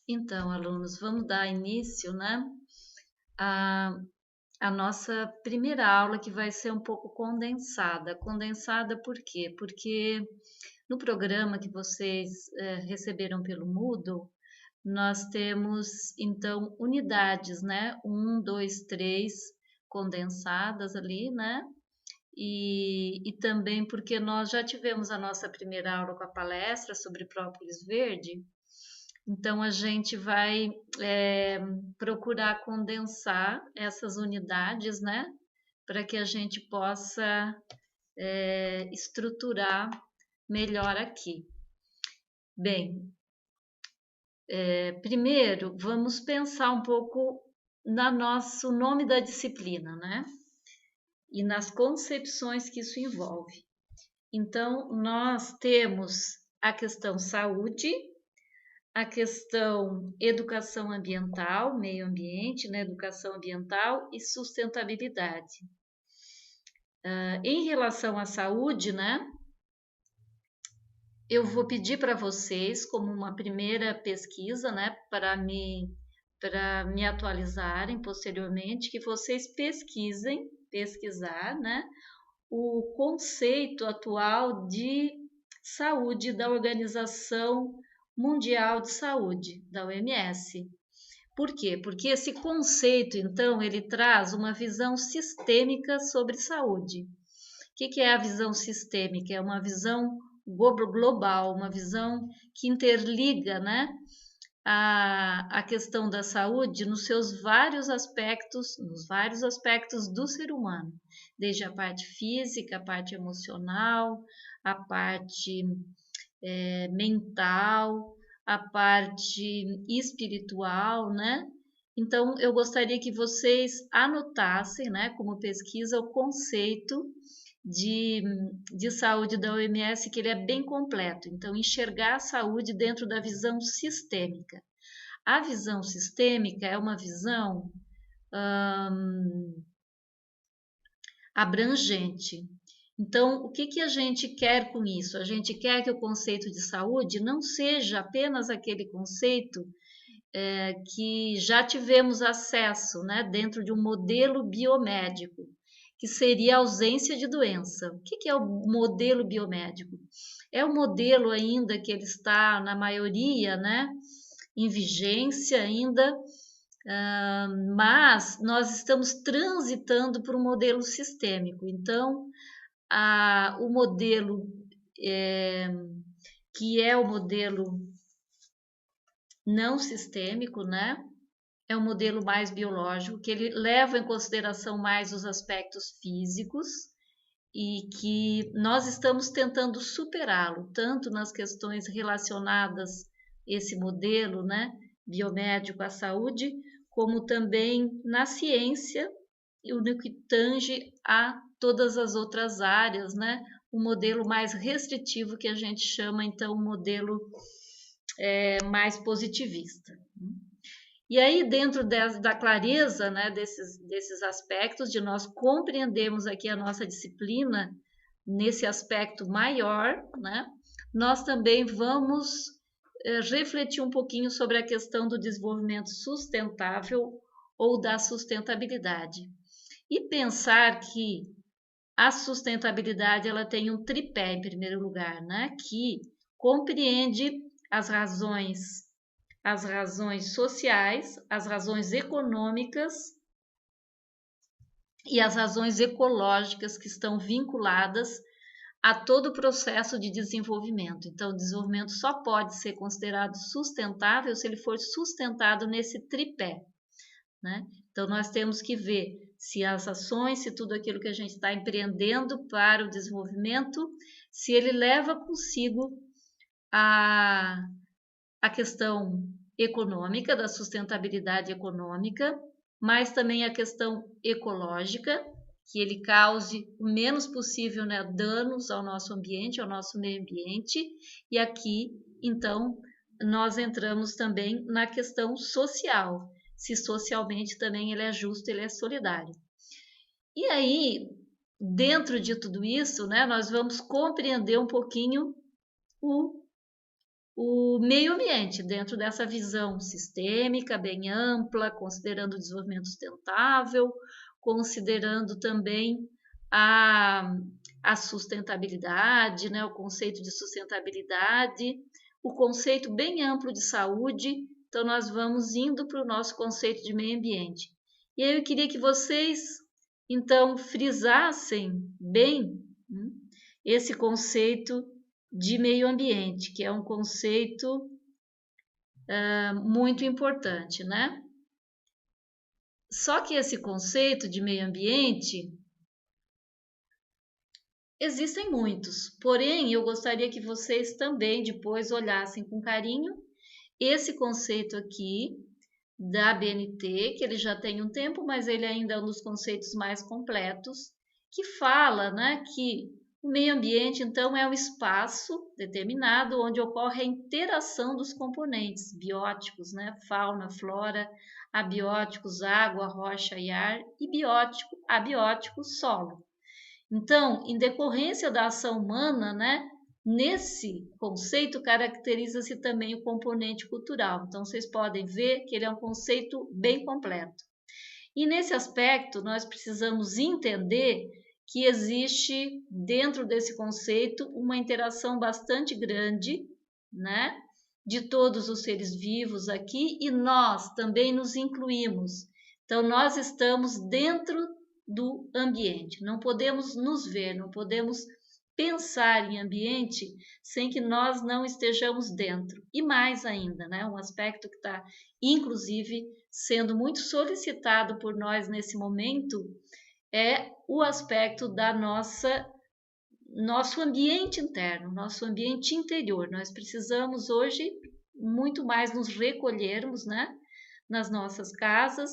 Então, alunos, vamos dar início, né, à, à nossa primeira aula, que vai ser um pouco condensada. Condensada por quê? Porque no programa que vocês receberam pelo Moodle, nós temos, então, unidades, né? Um, dois, três condensadas ali, né? E também porque nós já tivemos a nossa primeira aula com a palestra sobre própolis verde. Então, a gente vai procurar condensar essas unidades, né? Para que a gente possa estruturar melhor aqui. Bem, primeiro vamos pensar um pouco no nosso nome da disciplina, né? E nas concepções que isso envolve. Então, nós temos a questão saúde, a questão educação ambiental, meio ambiente, né, educação ambiental e sustentabilidade. Em relação à saúde, né, eu vou pedir para vocês, como uma primeira pesquisa, né, para me atualizarem posteriormente, que vocês pesquisar, né, o conceito atual de saúde da Organização Mundial de Saúde, da OMS. Por quê? Porque esse conceito, então, ele traz uma visão sistêmica sobre saúde. O que é a visão sistêmica? É uma visão global, uma visão que interliga, né, a questão da saúde nos vários aspectos do ser humano, desde a parte física, a parte emocional, a parte mental, a parte espiritual, né? Então, eu gostaria que vocês anotassem, né, como pesquisa, o conceito de, de saúde da OMS, que ele é bem completo. Então, enxergar a saúde dentro da visão sistêmica. A visão sistêmica é uma visão abrangente. Então, o que a gente quer com isso? A gente quer que o conceito de saúde não seja apenas aquele conceito que já tivemos acesso, né, dentro de um modelo biomédico, que seria a ausência de doença. O que é o modelo biomédico? É um modelo ainda que ele está, na maioria, né, em vigência ainda, mas nós estamos transitando para um modelo sistêmico. Então, o modelo que é o modelo não sistêmico, né? É um modelo mais biológico, que ele leva em consideração mais os aspectos físicos e que nós estamos tentando superá-lo, tanto nas questões relacionadas esse modelo, né, biomédico à saúde, como também na ciência e no que tange a todas as outras áreas, né? Um modelo mais restritivo que a gente chama então um modelo mais positivista. E aí, dentro da clareza, né, desses aspectos, de nós compreendermos aqui a nossa disciplina nesse aspecto maior, né, nós também vamos refletir um pouquinho sobre a questão do desenvolvimento sustentável ou da sustentabilidade. E pensar que a sustentabilidade ela tem um tripé, em primeiro lugar, né, que compreende as razões sociais, as razões econômicas e as razões ecológicas que estão vinculadas a todo o processo de desenvolvimento. Então, o desenvolvimento só pode ser considerado sustentável se ele for sustentado nesse tripé, né? Então, nós temos que ver se as ações, se tudo aquilo que a gente está empreendendo para o desenvolvimento, se ele leva consigo a questão econômica, da sustentabilidade econômica, mas também a questão ecológica, que ele cause o menos possível, né, danos ao nosso ambiente, ao nosso meio ambiente. E aqui, então, nós entramos também na questão social, se socialmente também ele é justo, ele é solidário. E aí, dentro de tudo isso, né, nós vamos compreender um pouquinho o o meio ambiente, dentro dessa visão sistêmica, bem ampla, considerando o desenvolvimento sustentável, considerando também a, a sustentabilidade, né, o conceito de sustentabilidade, o conceito bem amplo de saúde. Então, nós vamos indo para o nosso conceito de meio ambiente. E aí eu queria que vocês, então, frisassem bem esse conceito de meio ambiente, que é um conceito muito importante, né? Só que esse conceito de meio ambiente, existem muitos, porém eu gostaria que vocês também depois olhassem com carinho esse conceito aqui da BNT, que ele já tem um tempo, mas ele ainda é um dos conceitos mais completos, que fala, né, que o meio ambiente, então, é um espaço determinado onde ocorre a interação dos componentes bióticos, né, fauna, flora, abióticos, água, rocha e ar, e biótico, abiótico, solo. Então, em decorrência da ação humana, né, nesse conceito caracteriza-se também o componente cultural. Então, vocês podem ver que ele é um conceito bem completo. E nesse aspecto, nós precisamos entender que existe dentro desse conceito uma interação bastante grande, né, de todos os seres vivos aqui, e nós também nos incluímos. Então, nós estamos dentro do ambiente, não podemos nos ver, não podemos pensar em ambiente sem que nós não estejamos dentro. E mais ainda, né, um aspecto que está, inclusive, sendo muito solicitado por nós nesse momento é o aspecto da nosso ambiente interno, nosso ambiente interior. Nós precisamos hoje muito mais nos recolhermos, né, nas nossas casas,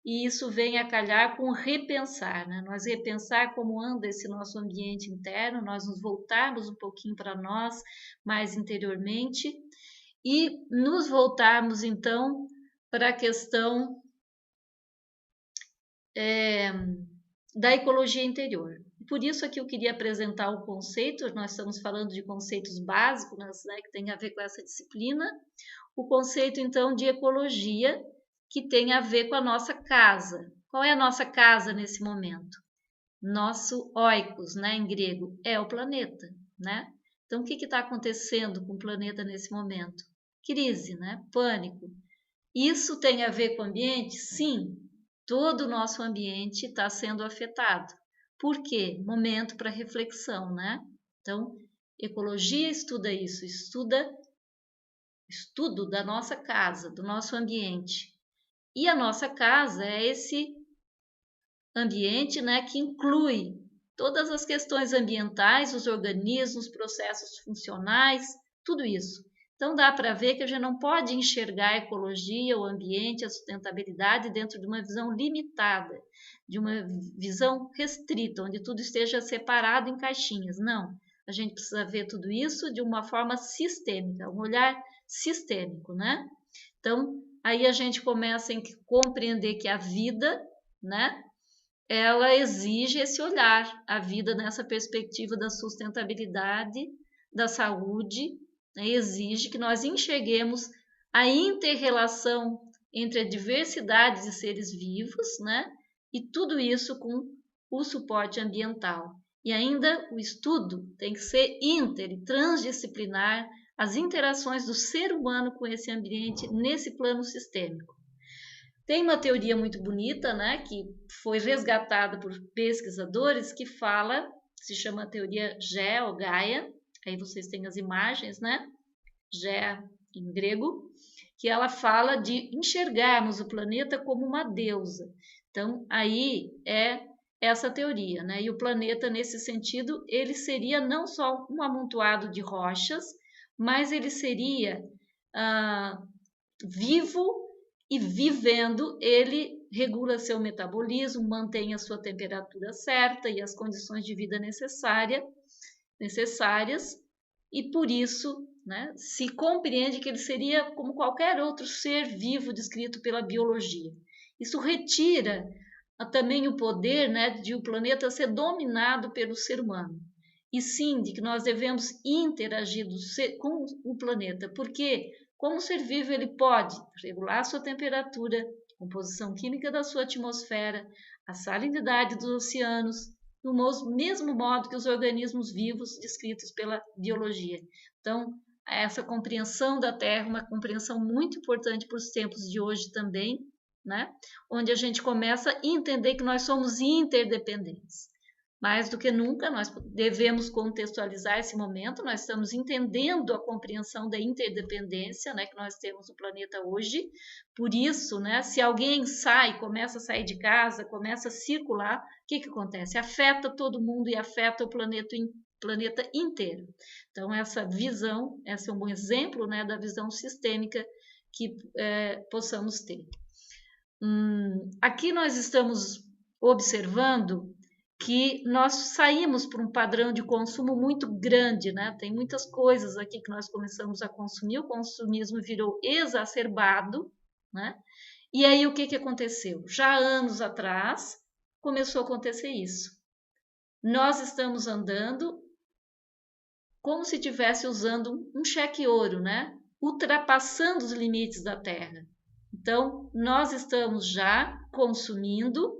e isso vem a calhar com repensar, né? Nós repensar como anda esse nosso ambiente interno, nós nos voltarmos um pouquinho para nós mais interiormente e nos voltarmos então para a questão da ecologia interior. Por isso aqui eu queria apresentar o conceito, nós estamos falando de conceitos básicos, né, que tem a ver com essa disciplina, o conceito então de ecologia, que tem a ver com a nossa casa. Qual é a nossa casa nesse momento? Nosso oikos, né, em grego, é o planeta, né? Então, o que está acontecendo com o planeta nesse momento? Crise, né? Pânico. Isso tem a ver com o ambiente? Sim, todo o nosso ambiente está sendo afetado. Por quê? Momento para reflexão, né? Então, ecologia estuda isso, estudo da nossa casa, do nosso ambiente. E a nossa casa é esse ambiente, né, que inclui todas as questões ambientais, os organismos, processos funcionais, tudo isso. Então dá para ver que a gente não pode enxergar a ecologia, o ambiente, a sustentabilidade dentro de uma visão limitada, de uma visão restrita, onde tudo esteja separado em caixinhas. Não, a gente precisa ver tudo isso de uma forma sistêmica, um olhar sistêmico, né? Então, aí a gente começa a compreender que a vida, né, ela exige esse olhar, a vida nessa perspectiva da sustentabilidade, da saúde, né, exige que nós enxerguemos a inter-relação entre a diversidade de seres vivos, né, e tudo isso com o suporte ambiental. E ainda o estudo tem que ser inter e transdisciplinar, as interações do ser humano com esse ambiente nesse plano sistêmico. Tem uma teoria muito bonita, né, que foi resgatada por pesquisadores, que fala, se chama teoria Gea ou Gaia, aí vocês têm as imagens, né, Gea em grego, que ela fala de enxergarmos o planeta como uma deusa. Então, aí é essa teoria, né, e o planeta, nesse sentido, ele seria não só um amontoado de rochas, mas ele seria vivo e vivendo, ele regula seu metabolismo, mantém a sua temperatura certa e as condições de vida necessárias, e por isso, né, se compreende que ele seria como qualquer outro ser vivo descrito pela biologia. Isso retira também o poder, né, de o planeta ser dominado pelo ser humano. e sim de que nós devemos interagir com o planeta, porque como ser vivo ele pode regular a sua temperatura, a composição química da sua atmosfera, a salinidade dos oceanos, do mesmo modo que os organismos vivos descritos pela biologia. Então, essa compreensão da Terra é uma compreensão muito importante para os tempos de hoje também, né? Onde a gente começa a entender que nós somos interdependentes. Mais do que nunca, nós devemos contextualizar esse momento, nós estamos entendendo a compreensão da interdependência, né, que nós temos no planeta hoje. Por isso, né, se alguém começa a sair de casa, começa a circular, o que acontece? Afeta todo mundo e afeta o planeta inteiro. Então, essa visão, esse é um bom exemplo, né, da visão sistêmica que possamos ter. Aqui nós estamos observando que nós saímos para um padrão de consumo muito grande, né? Tem muitas coisas aqui que nós começamos a consumir, o consumismo virou exacerbado, né? E aí o que aconteceu? Já anos atrás começou a acontecer isso. Nós estamos andando como se estivesse usando um cheque ouro, né? Ultrapassando os limites da Terra. Então, nós estamos já consumindo,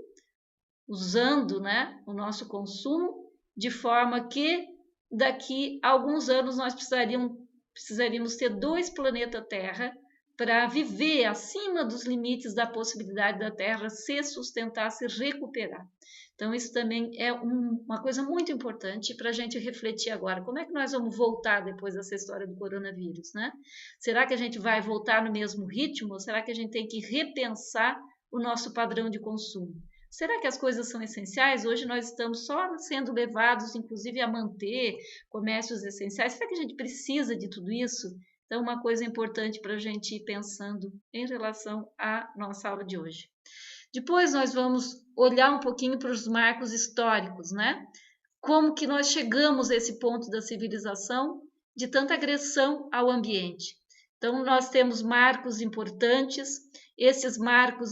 usando, né, o nosso consumo, de forma que daqui a alguns anos nós precisaríamos ter 2 planetas Terra para viver acima dos limites da possibilidade da Terra se sustentar, se recuperar. Então, isso também é uma coisa muito importante para a gente refletir agora. Como é que nós vamos voltar depois dessa história do coronavírus, né? Será que a gente vai voltar no mesmo ritmo? Ou será que a gente tem que repensar o nosso padrão de consumo? Será que as coisas são essenciais? Hoje nós estamos só sendo levados, inclusive, a manter comércios essenciais. Será que a gente precisa de tudo isso? Então, uma coisa importante para a gente ir pensando em relação à nossa aula de hoje. Depois nós vamos olhar um pouquinho para os marcos históricos, né? Como que nós chegamos a esse ponto da civilização de tanta agressão ao ambiente. Então, nós temos marcos importantes. Esses marcos,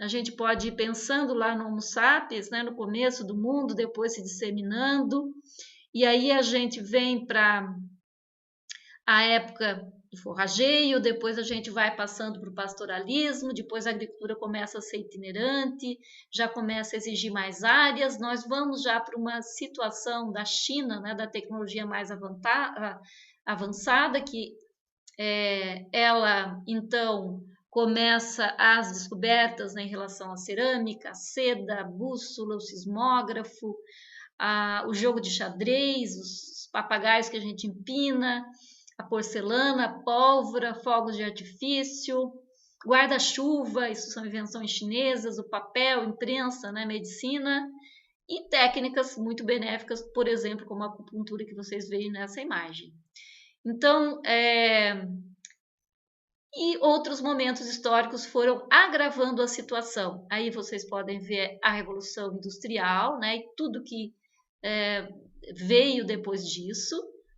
a gente pode ir pensando lá no Homo sapiens, né, no começo do mundo, depois se disseminando. E aí a gente vem para a época do forrageio, depois a gente vai passando para o pastoralismo, depois a agricultura começa a ser itinerante, já começa a exigir mais áreas, nós vamos já para uma situação da China, né, da tecnologia mais avançada, que ela então começa as descobertas, né, em relação à cerâmica, a seda, a bússola, o sismógrafo, o jogo de xadrez, os papagaios que a gente empina, a porcelana, a pólvora, fogos de artifício, guarda-chuva, isso são invenções chinesas, o papel, imprensa, né, medicina, e técnicas muito benéficas, por exemplo, como a acupuntura que vocês veem nessa imagem. Então, e outros momentos históricos foram agravando a situação. Aí vocês podem ver a Revolução Industrial, né, e tudo que veio depois disso,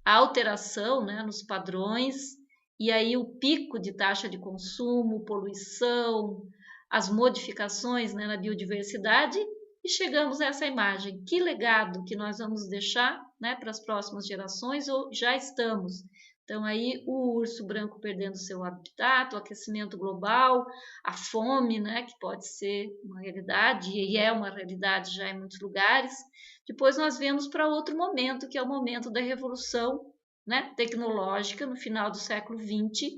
a alteração, né, nos padrões, e aí o pico de taxa de consumo, poluição, as modificações, né, na biodiversidade, e chegamos a essa imagem. Que legado que nós vamos deixar, né, para as próximas gerações, ou já estamos? Então, aí o urso branco perdendo seu habitat, o aquecimento global, a fome, né, que pode ser uma realidade, e é uma realidade já em muitos lugares. Depois nós vemos para outro momento, que é o momento da revolução, né, tecnológica, no final do século XX.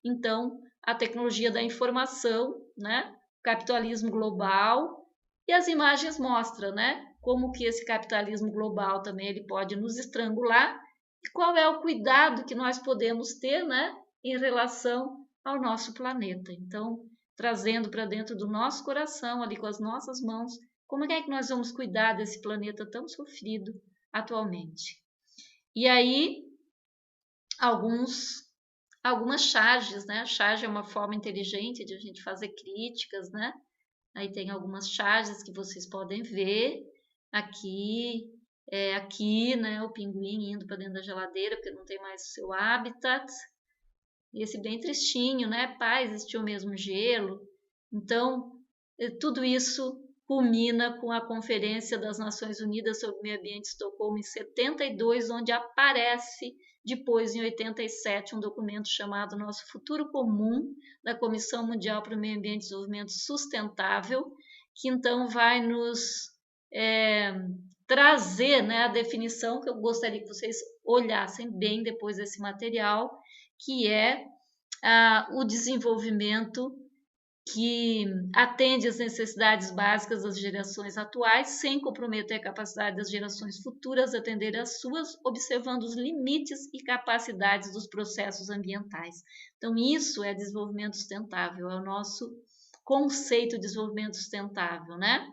Então, a tecnologia da informação, né, o capitalismo global, e as imagens mostram, né, como que esse capitalismo global também ele pode nos estrangular, e qual é o cuidado que nós podemos ter, né, em relação ao nosso planeta. Então, trazendo para dentro do nosso coração, ali com as nossas mãos, como é que nós vamos cuidar desse planeta tão sofrido atualmente? E aí, algumas charges, né? A charge é uma forma inteligente de a gente fazer críticas, né? Aí tem algumas charges que vocês podem ver aqui, aqui, né? O pinguim indo para dentro da geladeira porque não tem mais o seu habitat. E esse bem tristinho, né? Pá, existiu mesmo gelo. Então, tudo isso culmina com a Conferência das Nações Unidas sobre o Meio Ambiente Estocolmo em 72, onde aparece depois, em 87, um documento chamado Nosso Futuro Comum, da Comissão Mundial para o Meio Ambiente e Desenvolvimento Sustentável, que então vai nos trazer, né, a definição que eu gostaria que vocês olhassem bem depois desse material, que é o desenvolvimento que atende às necessidades básicas das gerações atuais, sem comprometer a capacidade das gerações futuras a atender às suas, observando os limites e capacidades dos processos ambientais. Então, isso é desenvolvimento sustentável, é o nosso conceito de desenvolvimento sustentável, né?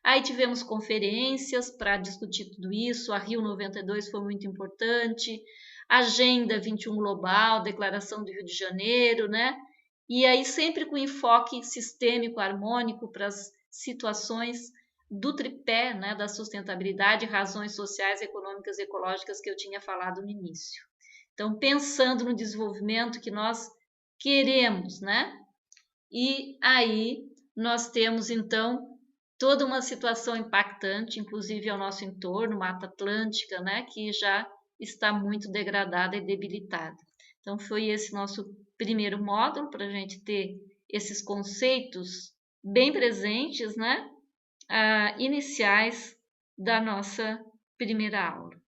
Aí tivemos conferências para discutir tudo isso, a Rio 92 foi muito importante, Agenda 21 Global, Declaração do Rio de Janeiro, né? E aí sempre com enfoque sistêmico, harmônico para as situações do tripé, né, da sustentabilidade, razões sociais, econômicas e ecológicas que eu tinha falado no início. Então, pensando no desenvolvimento que nós queremos, né? E aí nós temos, então, toda uma situação impactante, inclusive ao nosso entorno, Mata Atlântica, né, que já está muito degradada e debilitada. Então, foi esse nosso primeiro módulo para a gente ter esses conceitos bem presentes, né, iniciais da nossa primeira aula.